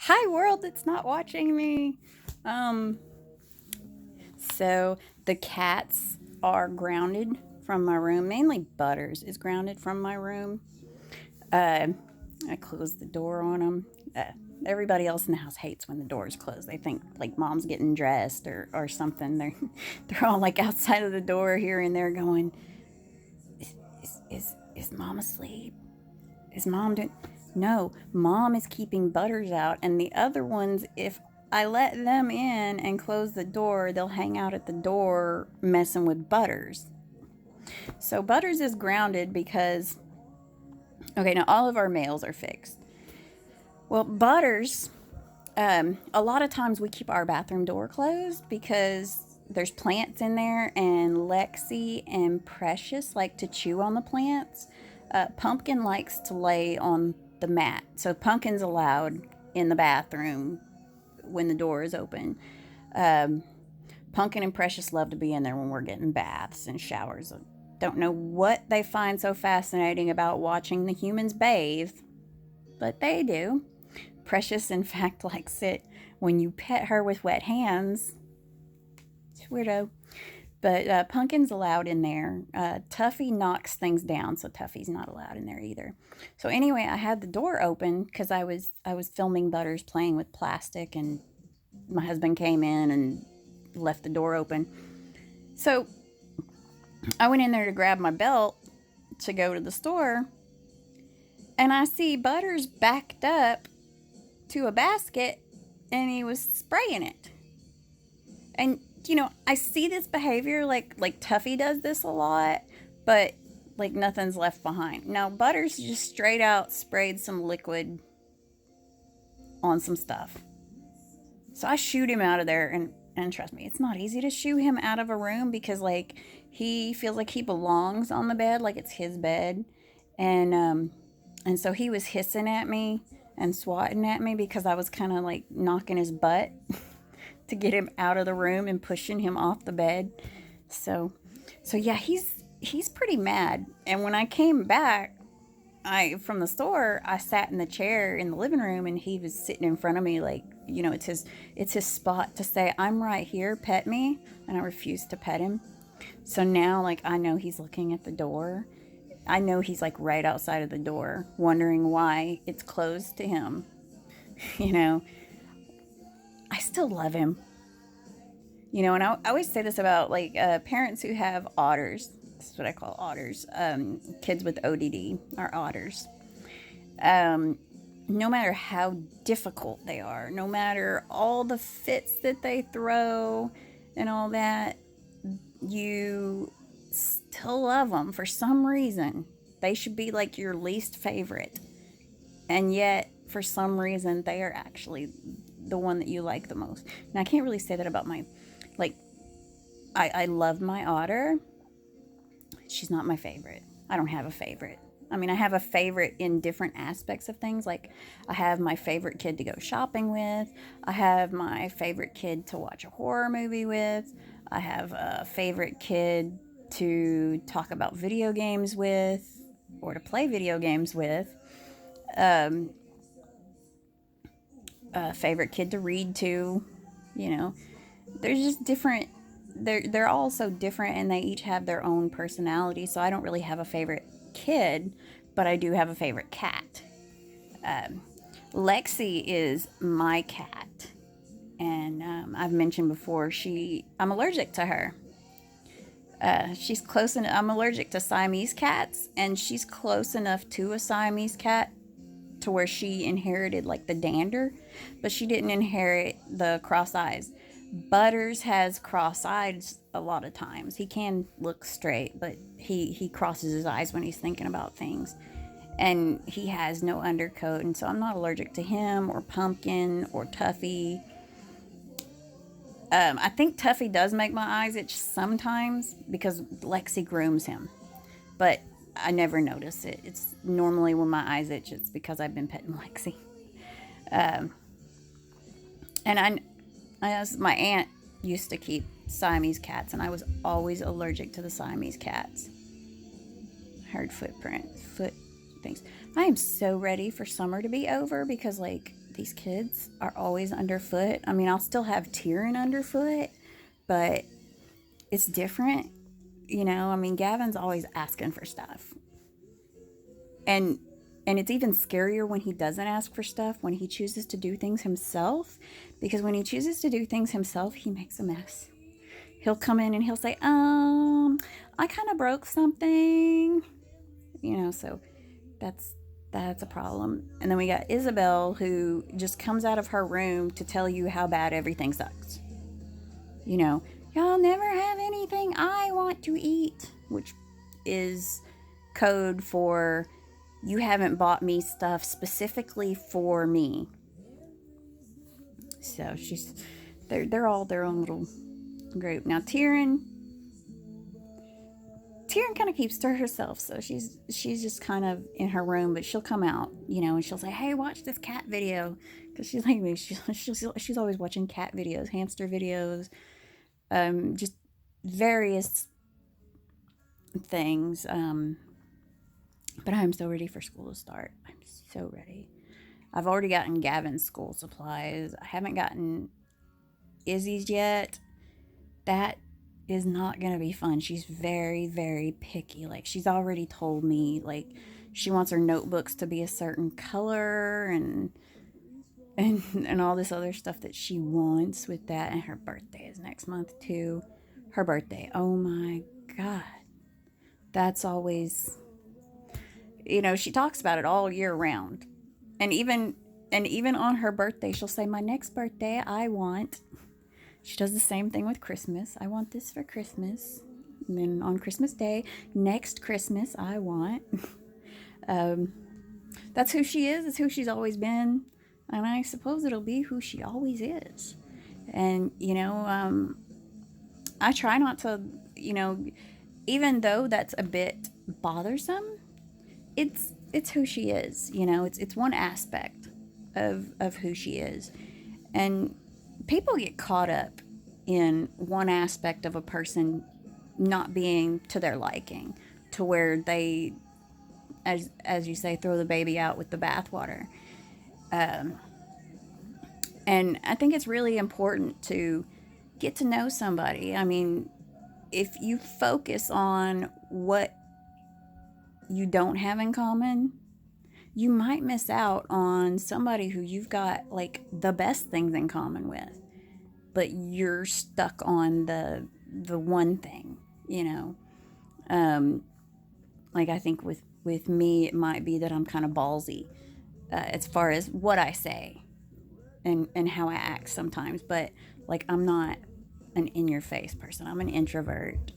Hi world that's not watching me. Um, so the cats are grounded from my room. Mainly Butters is grounded from my room. Uh, I closed the door on them. Everybody else in the house hates when the door is closed. They think like mom's getting dressed or something. They're all like outside of the door here and there going, is mom asleep? Is mom doing? No, mom is keeping Butters out, and the other ones, if I let them in and close the door, they'll hang out at the door messing with Butters. So Butters is grounded because, okay, now all of our males are fixed. Well, Butters, a lot of times we keep our bathroom door closed because there's plants in there, and Lexi and Precious like to chew on the plants. Pumpkin likes to lay on the mat, so Pumpkin's allowed in the bathroom when the door is open. Um, Pumpkin and Precious love to be in there when we're getting baths and showers. I don't know what they find so fascinating about watching the humans bathe, but they do. Precious, in fact, likes it when you pet her with wet hands. It's weirdo. But Pumpkin's allowed in there. Tuffy knocks things down, so Tuffy's not allowed in there either. So anyway, I had the door open because I was filming Butters playing with plastic, and my husband came in and left the door open. So I went in there to grab my belt to go to the store, and I see Butters backed up to a basket, and he was spraying it. And I see this behavior like Tuffy does this a lot, but like nothing's left behind. Now Butters just straight out sprayed some liquid on some stuff. So I shoot him out of there, and trust me, it's not easy to shoo him out of a room because like he feels like he belongs on the bed, like it's his bed. And so he was hissing at me and swatting at me because I was kind of like knocking his butt to get him out of the room and pushing him off the bed. So so yeah, he's pretty mad. And when I came back, I from the store, I sat in the chair in the living room, and he was sitting in front of me like, it's his spot to say, "I'm right here, pet me." And I refused to pet him. So now like I know he's looking at the door. I know he's like right outside of the door, wondering why it's closed to him. You know, I still love him. And I always say this about like parents who have otters. This is what I call otters. Kids with ODD are otters. Um, no matter how difficult they are, no matter all the fits that they throw and all that, you still love them for some reason. They should be like your least favorite. And yet, for some reason, they are actually the one that you like the most. And I can't really say that about like, I love my otter. She's not my favorite. I don't have a favorite. I mean, I have a favorite in different aspects of things. Like, I have my favorite kid to go shopping with. I have my favorite kid to watch a horror movie with. I have a favorite kid to talk about video games with or to play video games with. Um, a favorite kid to read to. You know, there's just different. They're all so different, and they each have their own personality. So I don't really have a favorite kid, but I do have a favorite cat. Um, Lexi is my cat, and I've mentioned before I'm allergic to her. She's close enough. I'm allergic to Siamese cats, and she's close enough to a Siamese cat to where she inherited like the dander, but she didn't inherit the cross eyes. Butters has cross eyes a lot of times. He can look straight, but he crosses his eyes when he's thinking about things. And he has no undercoat, and so I'm not allergic to him or Pumpkin or Tuffy. I think Tuffy does make my eyes itch sometimes because Lexi grooms him, but I never notice it. It's normally when my eyes itch, it's because I've been petting Lexi. Um, and as my aunt used to keep Siamese cats, and I was always allergic to the Siamese cats. Heard foot things. I am so ready for summer to be over because like these kids are always underfoot. I mean, I'll still have Tyrion underfoot, but it's different. I mean, Gavin's always asking for stuff. And it's even scarier when he doesn't ask for stuff, when he chooses to do things himself, because when he chooses to do things himself, he makes a mess. He'll come in and he'll say, I kind of broke something. So that's a problem. And then we got Isabel, who just comes out of her room to tell you how bad everything sucks. Y'all never have anything I want to eat, which is code for you haven't bought me stuff specifically for me. So they're all their own little group. Now Tyrion kind of keeps to herself, so she's just kind of in her room, but she'll come out, and she'll say, "Hey, watch this cat video," because she's like me. She's always watching cat videos, hamster videos, just various things. But I'm so ready for school to start. I'm so ready. I've already gotten Gavin's school supplies. I haven't gotten Izzy's yet. That is not going to be fun. She's very, very picky. Like, she's already told me, like, she wants her notebooks to be a certain color and all this other stuff that she wants with that. And her birthday is next month, too. Her birthday. Oh, my God. That's always... she talks about it all year round. And even on her birthday, she'll say, my next birthday, I want... She does the same thing with Christmas. I want this for Christmas. And then on Christmas Day, next Christmas, I want... that's who she is. It's who she's always been. And I suppose it'll be who she always is. And, I try not to, even though that's a bit bothersome, it's who she is. It's one aspect of who she is. And people get caught up in one aspect of a person not being to their liking, to where they, as you say, throw the baby out with the bathwater. And I think it's really important to get to know somebody. I mean, if you focus on what you don't have in common, you might miss out on somebody who you've got like the best things in common with, but you're stuck on the one thing, like I think with me, it might be that I'm kind of ballsy as far as what I say and how I act sometimes, but like I'm not an in-your-face person. I'm an introvert,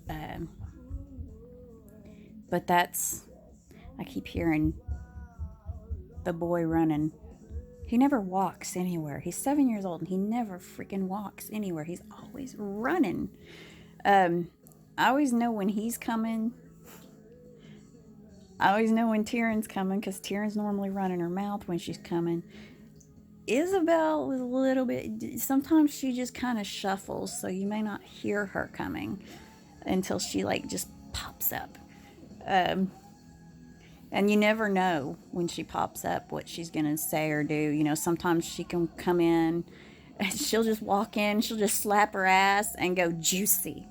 but I keep hearing the boy running. He never walks anywhere. He's 7 years old and he never freaking walks anywhere. He's always running. I always know when he's coming. I always know when Tyrion's coming, because Tyrion's normally running her mouth when she's coming. Isabel is a little bit... Sometimes she just kind of shuffles, so you may not hear her coming until she like just pops up. And you never know when she pops up what she's going to say or do. Sometimes she can come in and she'll just walk in, she'll just slap her ass and go juicy,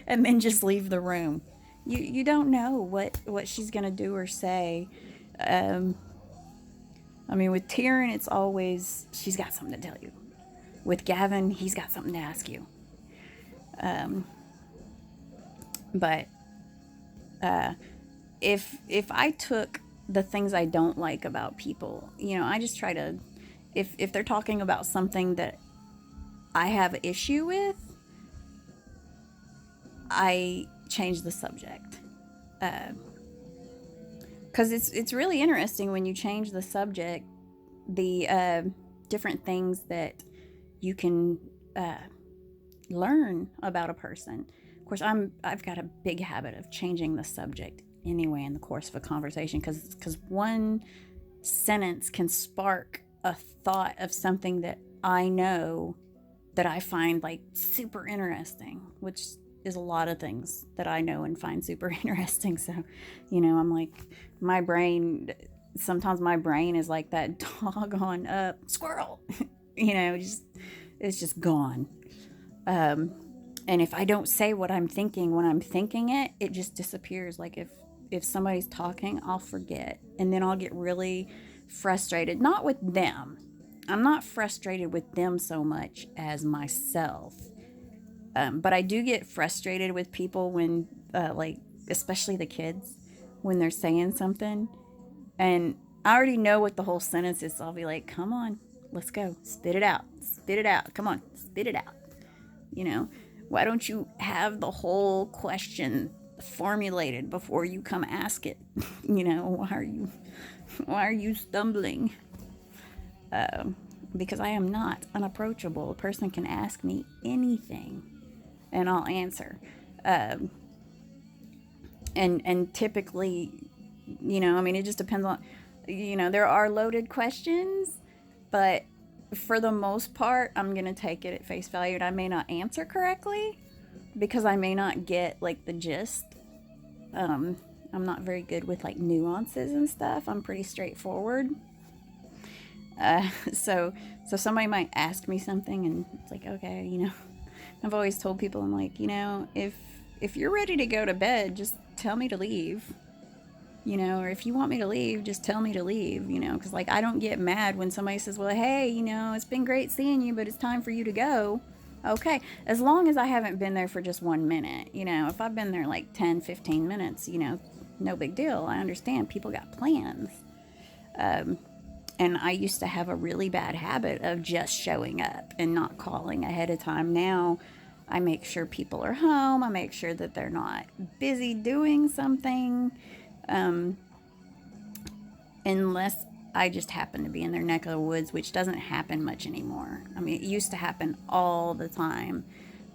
and then just leave the room. You don't know what she's going to do or say. I mean, with Tyrion, it's always, she's got something to tell you. With Gavin, he's got something to ask you. But if I took the things I don't like about people, I just try to, if they're talking about something that I have issue with, I change the subject. Because it's really interesting when you change the subject, the different things that you can learn about a person. Of course, I've got a big habit of changing the subject anyway in the course of a conversation, because one sentence can spark a thought of something that I know that I find like super interesting, which is a lot of things that I know and find super interesting. So, I'm like, my brain, sometimes my brain is like that doggone squirrel. Just it's just gone. Um, and if I don't say what I'm thinking when I'm thinking it, it just disappears. Like if somebody's talking, I'll forget, and then I'll get really frustrated. Not with them. I'm not frustrated with them so much as myself. But I do get frustrated with people when, like, especially the kids, when they're saying something and I already know what the whole sentence is. So I'll be like, come on, let's go. Spit it out. Spit it out. Come on, spit it out. You know, why don't you have the whole question formulated before you come ask it? Why are you stumbling? Because I am not unapproachable. A person can ask me anything and I'll answer. Um, and typically, it just depends on, there are loaded questions, but for the most part, I'm going to take it at face value and I may not answer correctly because I may not get like the gist. I'm not very good with like nuances and stuff. I'm pretty straightforward. So somebody might ask me something and it's like, okay, I've always told people, I'm like, if you're ready to go to bed, just tell me to leave. Or if you want me to leave, just tell me to leave, because like I don't get mad when somebody says, well, hey, it's been great seeing you, but it's time for you to go. Okay, as long as I haven't been there for just 1 minute, if I've been there like 10, 15 minutes, no big deal. I understand people got plans. And I used to have a really bad habit of just showing up and not calling ahead of time. Now I make sure people are home. I make sure that they're not busy doing something. Um, Unless I just happen to be in their neck of the woods, which doesn't happen much anymore. I mean, it used to happen all the time.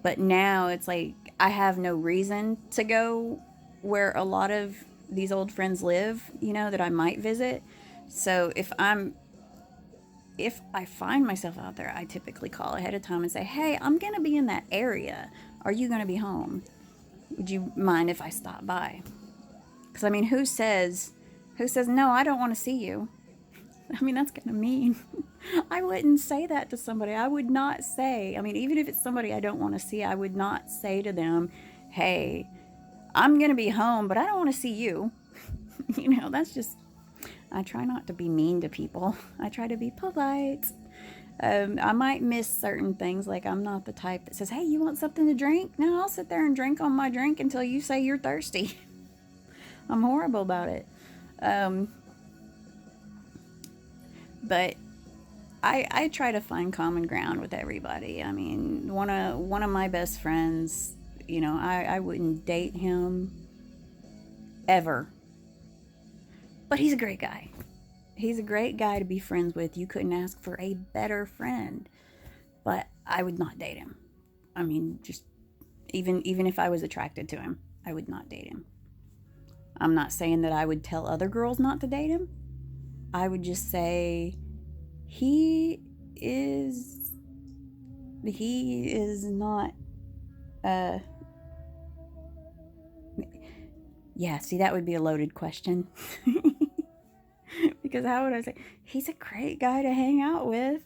But now it's like I have no reason to go where a lot of these old friends live, that I might visit. So if I find myself out there, I typically call ahead of time and say, "Hey, I'm going to be in that area. Are you going to be home? Would you mind if I stop by?" Cuz I mean, who says no, I don't want to see you? I mean, that's kind of mean. I wouldn't say that to somebody. I would not say, I mean, even if it's somebody I don't want to see, I would not say to them, "Hey, I'm going to be home, but I don't want to see you." That's just, I try not to be mean to people. I try to be polite. I might miss certain things. Like, I'm not the type that says, "Hey, you want something to drink?" No, I'll sit there and drink on my drink until you say you're thirsty. I'm horrible about it. Um, but I try to find common ground with everybody. I mean, one of my best friends, I wouldn't date him ever, but he's a great guy. He's a great guy to be friends with. You couldn't ask for a better friend, but I would not date him. I mean, just even if I was attracted to him, I would not date him. I'm not saying that I would tell other girls not to date him. I would just say he is he is not uh yeah, see, that would be a loaded question. Because how would I say he's a great guy to hang out with?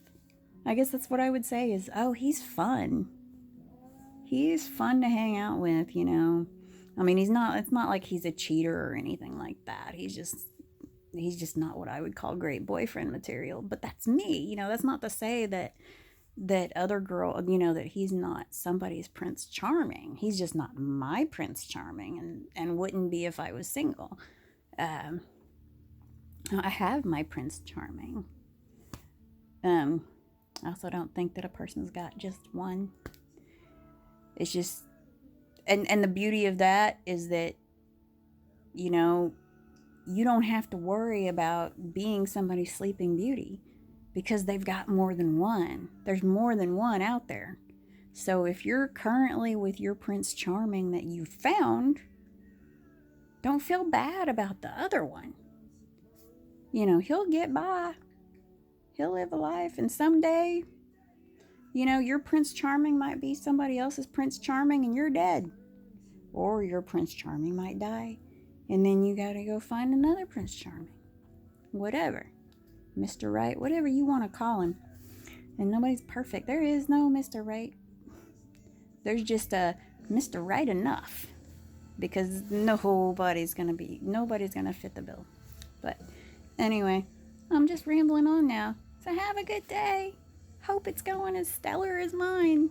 I guess that's what I would say is, oh, he's fun. He's fun to hang out with. I mean, it's not like he's a cheater or anything like that. He's just not what I would call great boyfriend material. But that's me. That's not to say that other girl, that he's not somebody's Prince Charming. He's just not my Prince Charming, and wouldn't be if I was single. Um, I have my Prince Charming. Um, I also don't think that a person's got just one. It's just, and the beauty of that is that, you know, you don't have to worry about being somebody's sleeping beauty because they've got more than one. There's more than one out there. So if you're currently with your Prince Charming that you found, don't feel bad about the other one. He'll get by. He'll live a life, and someday, your Prince Charming might be somebody else's Prince Charming and you're dead. Or your Prince Charming might die, and then you gotta go find another Prince Charming. whatever. Mr. Right, whatever you want to call him. And nobody's perfect. There is no Mr. Right. There's just a Mr. Right enough. Because nobody's gonna fit the bill. But anyway, I'm just rambling on now. So have a good day. Hope it's going as stellar as mine.